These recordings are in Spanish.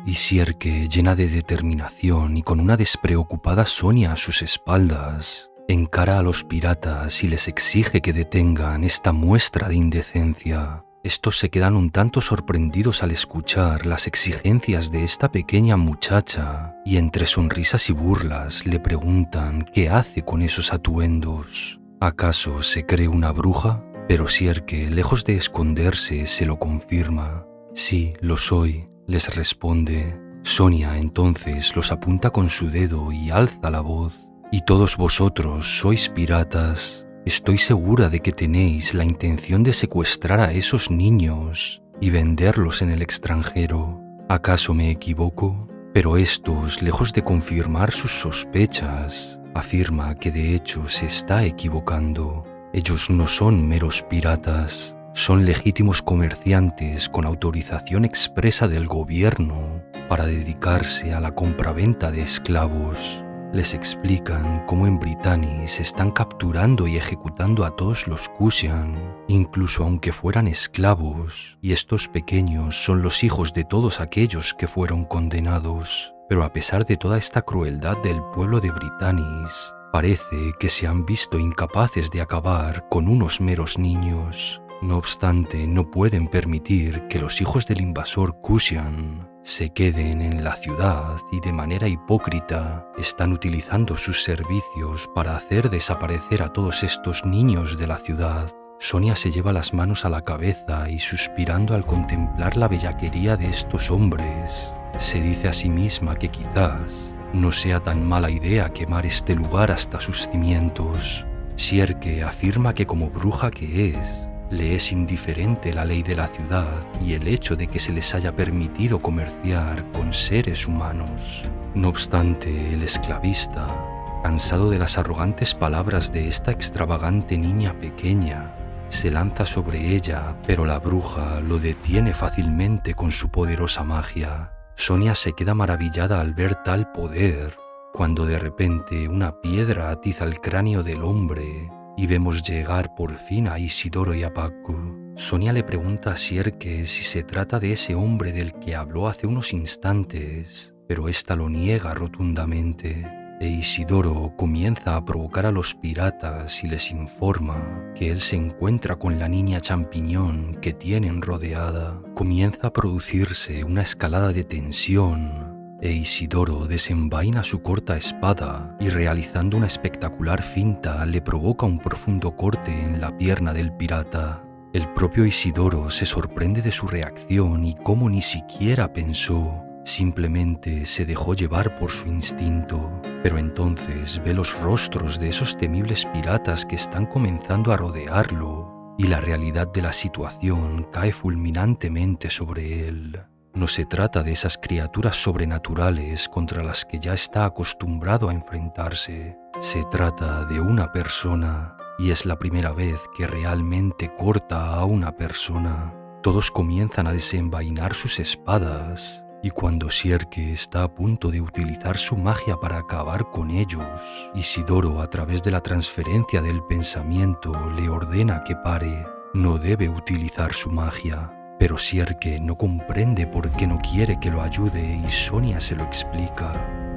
Y Sierke, llena de determinación y con una despreocupada Sonia a sus espaldas, encara a los piratas y les exige que detengan esta muestra de indecencia. Estos se quedan un tanto sorprendidos al escuchar las exigencias de esta pequeña muchacha y entre sonrisas y burlas le preguntan qué hace con esos atuendos. ¿Acaso se cree una bruja? Pero Sierke, lejos de esconderse, se lo confirma. Sí, lo soy, les responde. Sonia entonces los apunta con su dedo y alza la voz. Y todos vosotros sois piratas. Estoy segura de que tenéis la intención de secuestrar a esos niños y venderlos en el extranjero. ¿Acaso me equivoco? Pero estos, lejos de confirmar sus sospechas, afirma que de hecho se está equivocando. Ellos no son meros piratas, son legítimos comerciantes con autorización expresa del gobierno para dedicarse a la compraventa de esclavos. Les explican cómo en Brittany se están capturando y ejecutando a todos los Kushan, incluso aunque fueran esclavos, y estos pequeños son los hijos de todos aquellos que fueron condenados. Pero a pesar de toda esta crueldad del pueblo de Brittany, parece que se han visto incapaces de acabar con unos meros niños. No obstante, no pueden permitir que los hijos del invasor Kushan se queden en la ciudad y de manera hipócrita están utilizando sus servicios para hacer desaparecer a todos estos niños de la ciudad. Sonia se lleva las manos a la cabeza y suspirando al contemplar la bellaquería de estos hombres, se dice a sí misma que quizás no sea tan mala idea quemar este lugar hasta sus cimientos. Sierke afirma que como bruja que es, le es indiferente la ley de la ciudad y el hecho de que se les haya permitido comerciar con seres humanos. No obstante, el esclavista, cansado de las arrogantes palabras de esta extravagante niña pequeña, se lanza sobre ella, pero la bruja lo detiene fácilmente con su poderosa magia. Sonia se queda maravillada al ver tal poder, cuando de repente una piedra atiza el cráneo del hombre y vemos llegar por fin a Isidoro y a Pakku. Sonia le pregunta a Sierke si se trata de ese hombre del que habló hace unos instantes, pero ésta lo niega rotundamente. E Isidoro comienza a provocar a los piratas y les informa que él se encuentra con la niña champiñón que tienen rodeada. Comienza a producirse una escalada de tensión e Isidoro desenvaina su corta espada y realizando una espectacular finta le provoca un profundo corte en la pierna del pirata. El propio Isidoro se sorprende de su reacción y cómo ni siquiera pensó, simplemente se dejó llevar por su instinto. Pero entonces ve los rostros de esos temibles piratas que están comenzando a rodearlo y la realidad de la situación cae fulminantemente sobre él. No se trata de esas criaturas sobrenaturales contra las que ya está acostumbrado a enfrentarse. Se trata de una persona, y es la primera vez que realmente corta a una persona. Todos comienzan a desenvainar sus espadas, y cuando Sierke está a punto de utilizar su magia para acabar con ellos, Isidoro, a través de la transferencia del pensamiento, le ordena que pare. No debe utilizar su magia. Pero Sierke no comprende por qué no quiere que lo ayude y Sonia se lo explica.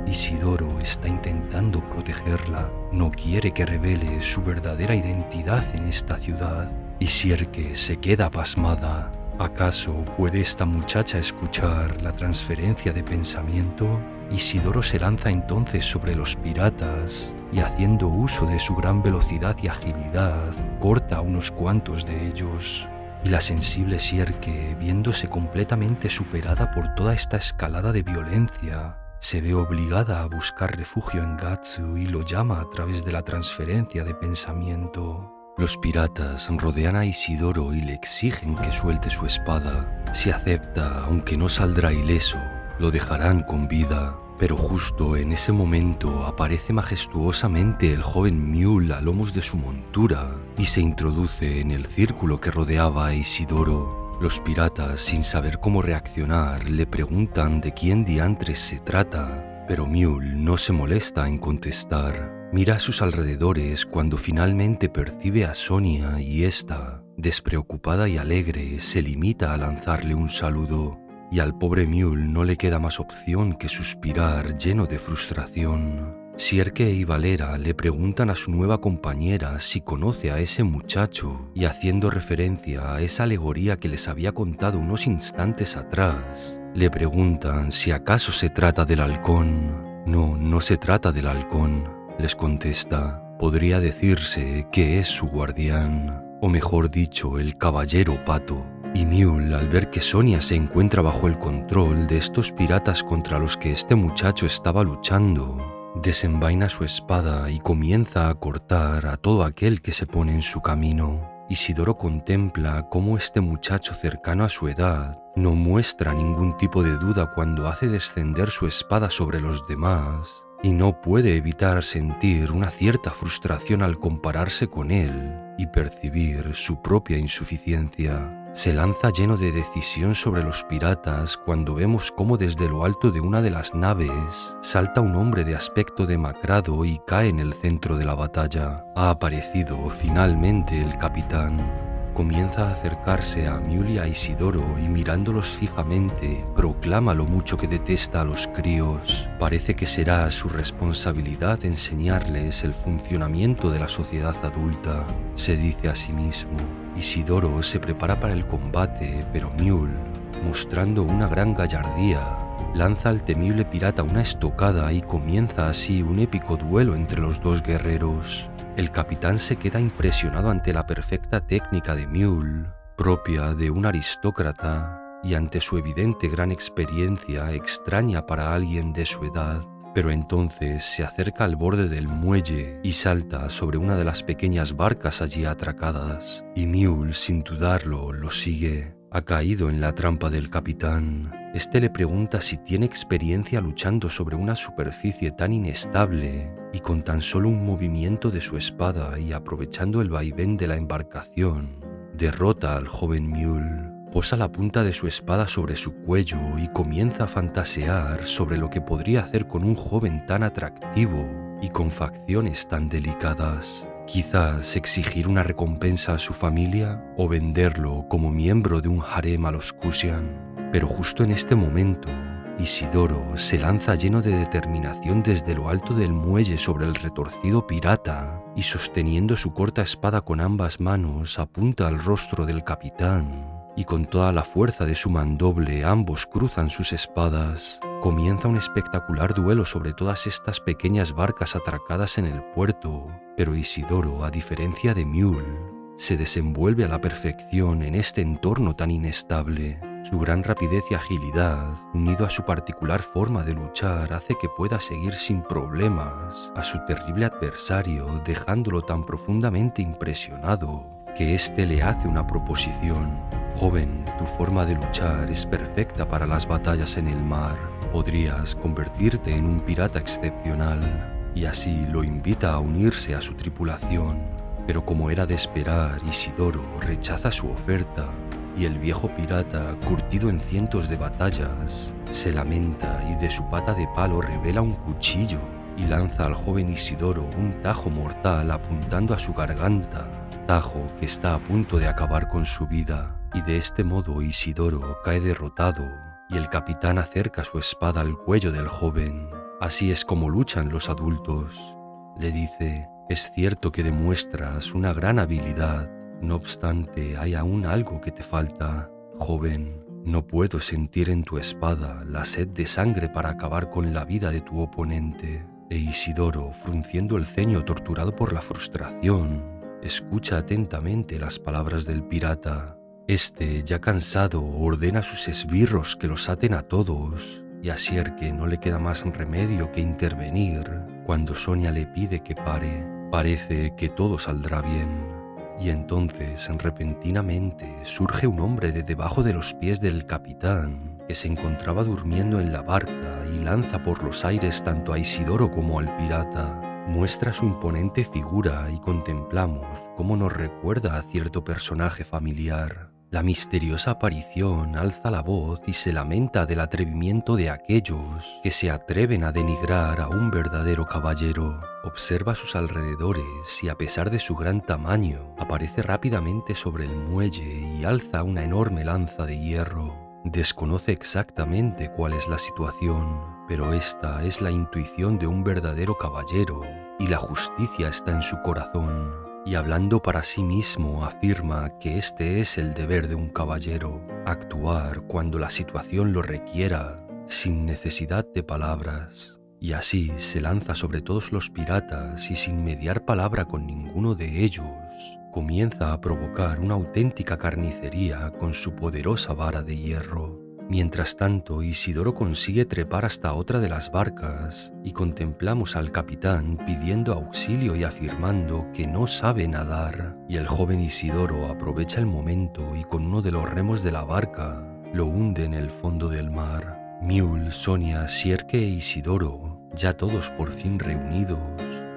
Isidoro está intentando protegerla, no quiere que revele su verdadera identidad en esta ciudad. Y Sierke se queda pasmada. ¿Acaso puede esta muchacha escuchar la transferencia de pensamiento? Isidoro se lanza entonces sobre los piratas y haciendo uso de su gran velocidad y agilidad, corta a unos cuantos de ellos. Y la sensible Sierke, viéndose completamente superada por toda esta escalada de violencia, se ve obligada a buscar refugio en Gatsu y lo llama a través de la transferencia de pensamiento. Los piratas rodean a Isidoro y le exigen que suelte su espada. Si acepta, aunque no saldrá ileso, lo dejarán con vida. Pero justo en ese momento aparece majestuosamente el joven Mule a lomos de su montura y se introduce en el círculo que rodeaba a Isidoro. Los piratas, sin saber cómo reaccionar, le preguntan de quién diantres se trata, pero Mule no se molesta en contestar. Mira a sus alrededores cuando finalmente percibe a Sonia y ésta, despreocupada y alegre, se limita a lanzarle un saludo. y al pobre Mule no le queda más opción que suspirar lleno de frustración. Sierke y Valera le preguntan a su nueva compañera si conoce a ese muchacho y haciendo referencia a esa alegoría que les había contado unos instantes atrás, le preguntan si acaso se trata del halcón. No, no se trata del halcón, les contesta. Podría decirse que es su guardián, o mejor dicho, el caballero pato. Y Mule, al ver que Sonia se encuentra bajo el control de estos piratas contra los que este muchacho estaba luchando, desenvaina su espada y comienza a cortar a todo aquel que se pone en su camino. Isidoro contempla cómo este muchacho cercano a su edad no muestra ningún tipo de duda cuando hace descender su espada sobre los demás y no puede evitar sentir una cierta frustración al compararse con él y percibir su propia insuficiencia. Se lanza lleno de decisión sobre los piratas cuando vemos cómo desde lo alto de una de las naves salta un hombre de aspecto demacrado y cae en el centro de la batalla. Ha aparecido finalmente el capitán. Comienza a acercarse a Mule y a Isidoro y mirándolos fijamente proclama lo mucho que detesta a los críos. Parece que será su responsabilidad enseñarles el funcionamiento de la sociedad adulta, se dice a sí mismo. Isidoro se prepara para el combate, pero Mule, mostrando una gran gallardía, lanza al temible pirata una estocada y comienza así un épico duelo entre los dos guerreros. El capitán se queda impresionado ante la perfecta técnica de Mule, propia de un aristócrata, y ante su evidente gran experiencia extraña para alguien de su edad. Pero entonces se acerca al borde del muelle y salta sobre una de las pequeñas barcas allí atracadas, y Mule, sin dudarlo, lo sigue. Ha caído en la trampa del capitán. Este le pregunta si tiene experiencia luchando sobre una superficie tan inestable y con tan solo un movimiento de su espada y aprovechando el vaivén de la embarcación, derrota al joven Mule. Posa la punta de su espada sobre su cuello y comienza a fantasear sobre lo que podría hacer con un joven tan atractivo y con facciones tan delicadas. Quizás exigir una recompensa a su familia o venderlo como miembro de un harem a los Kushan. Pero justo en este momento, Isidoro se lanza lleno de determinación desde lo alto del muelle sobre el retorcido pirata y sosteniendo su corta espada con ambas manos apunta al rostro del capitán. Y con toda la fuerza de su mandoble ambos cruzan sus espadas. Comienza un espectacular duelo sobre todas estas pequeñas barcas atracadas en el puerto, pero Isidoro, a diferencia de Mule, se desenvuelve a la perfección en este entorno tan inestable. Su gran rapidez y agilidad, unido a su particular forma de luchar, hace que pueda seguir sin problemas a su terrible adversario, dejándolo tan profundamente impresionado que éste le hace una proposición. Joven, tu forma de luchar es perfecta para las batallas en el mar. Podrías convertirte en un pirata excepcional. Y así lo invita a unirse a su tripulación. Pero como era de esperar, Isidoro rechaza su oferta. Y el viejo pirata, curtido en cientos de batallas, se lamenta y de su pata de palo revela un cuchillo y lanza al joven Isidoro un tajo mortal apuntando a su garganta. Tajo que está a punto de acabar con su vida. Y de este modo Isidoro cae derrotado y el capitán acerca su espada al cuello del joven. Así es como luchan los adultos. Le dice, es cierto que demuestras una gran habilidad, no obstante hay aún algo que te falta. Joven, no puedo sentir en tu espada la sed de sangre para acabar con la vida de tu oponente. E Isidoro, frunciendo el ceño torturado por la frustración, escucha atentamente las palabras del pirata. Este, ya cansado, ordena a sus esbirros que los aten a todos, y a Sierke no le queda más remedio que intervenir cuando Sonia le pide que pare. Parece que todo saldrá bien. Y entonces, repentinamente, surge un hombre de debajo de los pies del capitán, que se encontraba durmiendo en la barca y lanza por los aires tanto a Isidoro como al pirata. Muestra su imponente figura y contemplamos cómo nos recuerda a cierto personaje familiar. La misteriosa aparición alza la voz y se lamenta del atrevimiento de aquellos que se atreven a denigrar a un verdadero caballero. Observa sus alrededores y a pesar de su gran tamaño, aparece rápidamente sobre el muelle y alza una enorme lanza de hierro. Desconoce exactamente cuál es la situación, pero esta es la intuición de un verdadero caballero y la justicia está en su corazón. Y hablando para sí mismo afirma que este es el deber de un caballero, actuar cuando la situación lo requiera, sin necesidad de palabras. Y así se lanza sobre todos los piratas y sin mediar palabra con ninguno de ellos, comienza a provocar una auténtica carnicería con su poderosa vara de hierro. Mientras tanto, Isidoro consigue trepar hasta otra de las barcas y contemplamos al capitán pidiendo auxilio y afirmando que no sabe nadar, y el joven Isidoro aprovecha el momento y con uno de los remos de la barca lo hunde en el fondo del mar. Mule, Sonia, Sierke e Isidoro, ya todos por fin reunidos,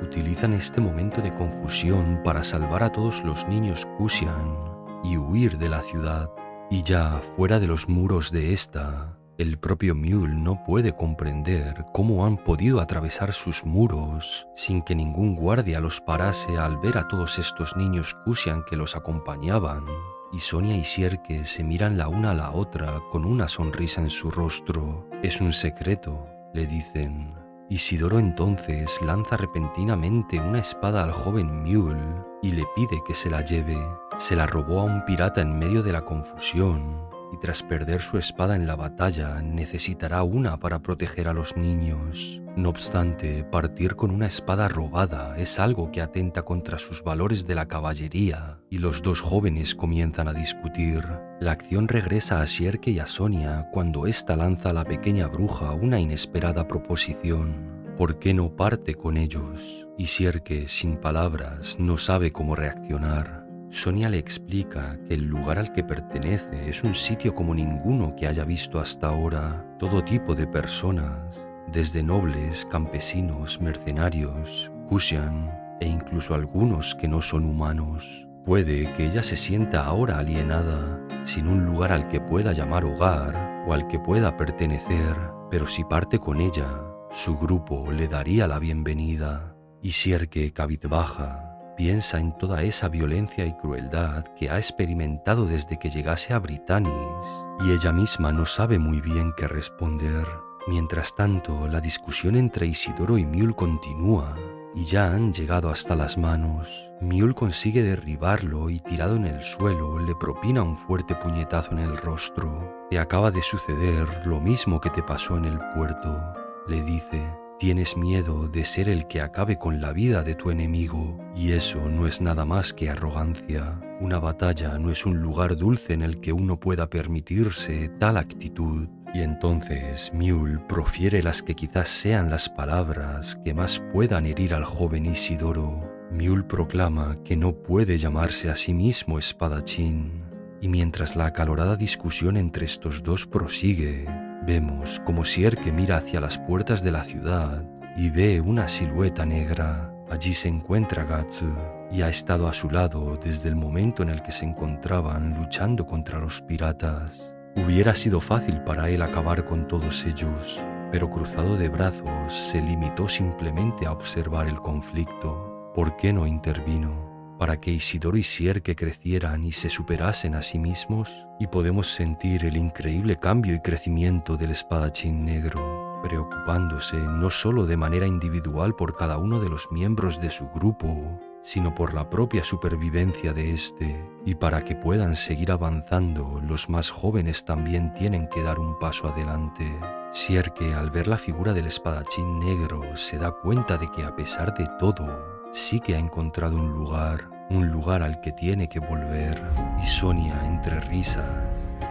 utilizan este momento de confusión para salvar a todos los niños Kushan y huir de la ciudad. Y ya fuera de los muros de esta, el propio Mule no puede comprender cómo han podido atravesar sus muros sin que ningún guardia los parase al ver a todos estos niños Kushan que los acompañaban. Y Sonia y Sierke se miran la una a la otra con una sonrisa en su rostro. Es un secreto, le dicen. Isidoro entonces lanza repentinamente una espada al joven Mule y le pide que se la lleve. Se la robó a un pirata en medio de la confusión y tras perder su espada en la batalla necesitará una para proteger a los niños. No obstante, partir con una espada robada es algo que atenta contra sus valores de la caballería y los dos jóvenes comienzan a discutir. La acción regresa a Sierke y a Sonia cuando ésta lanza a la pequeña bruja una inesperada proposición. ¿Por qué no parte con ellos? Y Sierke, sin palabras, no sabe cómo reaccionar. Sonia le explica que el lugar al que pertenece es un sitio como ninguno que haya visto hasta ahora. Todo tipo de personas, desde nobles, campesinos, mercenarios, Kushan e incluso algunos que no son humanos. Puede que ella se sienta ahora alienada, sin un lugar al que pueda llamar hogar o al que pueda pertenecer, pero si parte con ella, su grupo le daría la bienvenida. Y Sierke, cabizbaja, piensa en toda esa violencia y crueldad que ha experimentado desde que llegase a Britannis y ella misma no sabe muy bien qué responder. Mientras tanto, la discusión entre Isidoro y Mule continúa y ya han llegado hasta las manos. Mule consigue derribarlo y tirado en el suelo le propina un fuerte puñetazo en el rostro. Te acaba de suceder lo mismo que te pasó en el puerto, le dice. Tienes miedo de ser el que acabe con la vida de tu enemigo, y eso no es nada más que arrogancia. Una batalla no es un lugar dulce en el que uno pueda permitirse tal actitud. Y entonces Mule profiere las que quizás sean las palabras que más puedan herir al joven Isidoro. Mule proclama que no puede llamarse a sí mismo espadachín, y mientras la acalorada discusión entre estos dos prosigue, vemos como Sierke mira hacia las puertas de la ciudad y ve una silueta negra. Allí se encuentra Gatsu y ha estado a su lado desde el momento en el que se encontraban luchando contra los piratas. Hubiera sido fácil para él acabar con todos ellos, pero cruzado de brazos se limitó simplemente a observar el conflicto. ¿Por qué no intervino? Para que Isidoro y Sierke crecieran y se superasen a sí mismos, y podemos sentir el increíble cambio y crecimiento del espadachín negro, preocupándose no solo de manera individual por cada uno de los miembros de su grupo, sino por la propia supervivencia de este, y para que puedan seguir avanzando, los más jóvenes también tienen que dar un paso adelante. Sierke, al ver la figura del espadachín negro, se da cuenta de que a pesar de todo, sí que ha encontrado un lugar al que tiene que volver. Y Sonia, entre risas,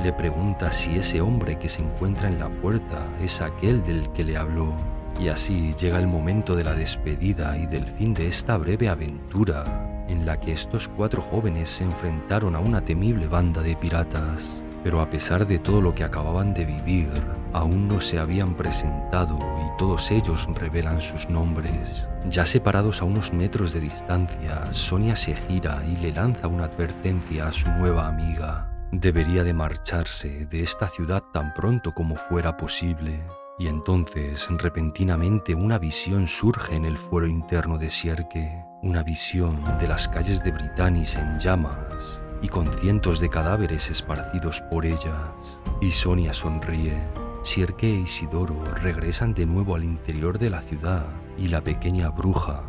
le pregunta si ese hombre que se encuentra en la puerta es aquel del que le habló. Y así llega el momento de la despedida y del fin de esta breve aventura, en la que estos cuatro jóvenes se enfrentaron a una temible banda de piratas. Pero a pesar de todo lo que acababan de vivir, aún no se habían presentado y todos ellos revelan sus nombres. Ya separados a unos metros de distancia, Sonia se gira y le lanza una advertencia a su nueva amiga. Debería de marcharse de esta ciudad tan pronto como fuera posible. Y entonces, repentinamente, una visión surge en el fuero interno de Sierke. Una visión de las calles de Britannis en llamas y con cientos de cadáveres esparcidos por ellas. Y Sonia sonríe. Sierke e Isidoro regresan de nuevo al interior de la ciudad y la pequeña bruja,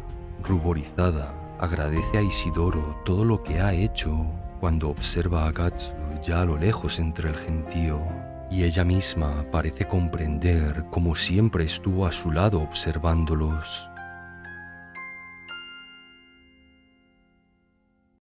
ruborizada, agradece a Isidoro todo lo que ha hecho cuando observa a Gatsu ya a lo lejos entre el gentío, y ella misma parece comprender cómo siempre estuvo a su lado observándolos.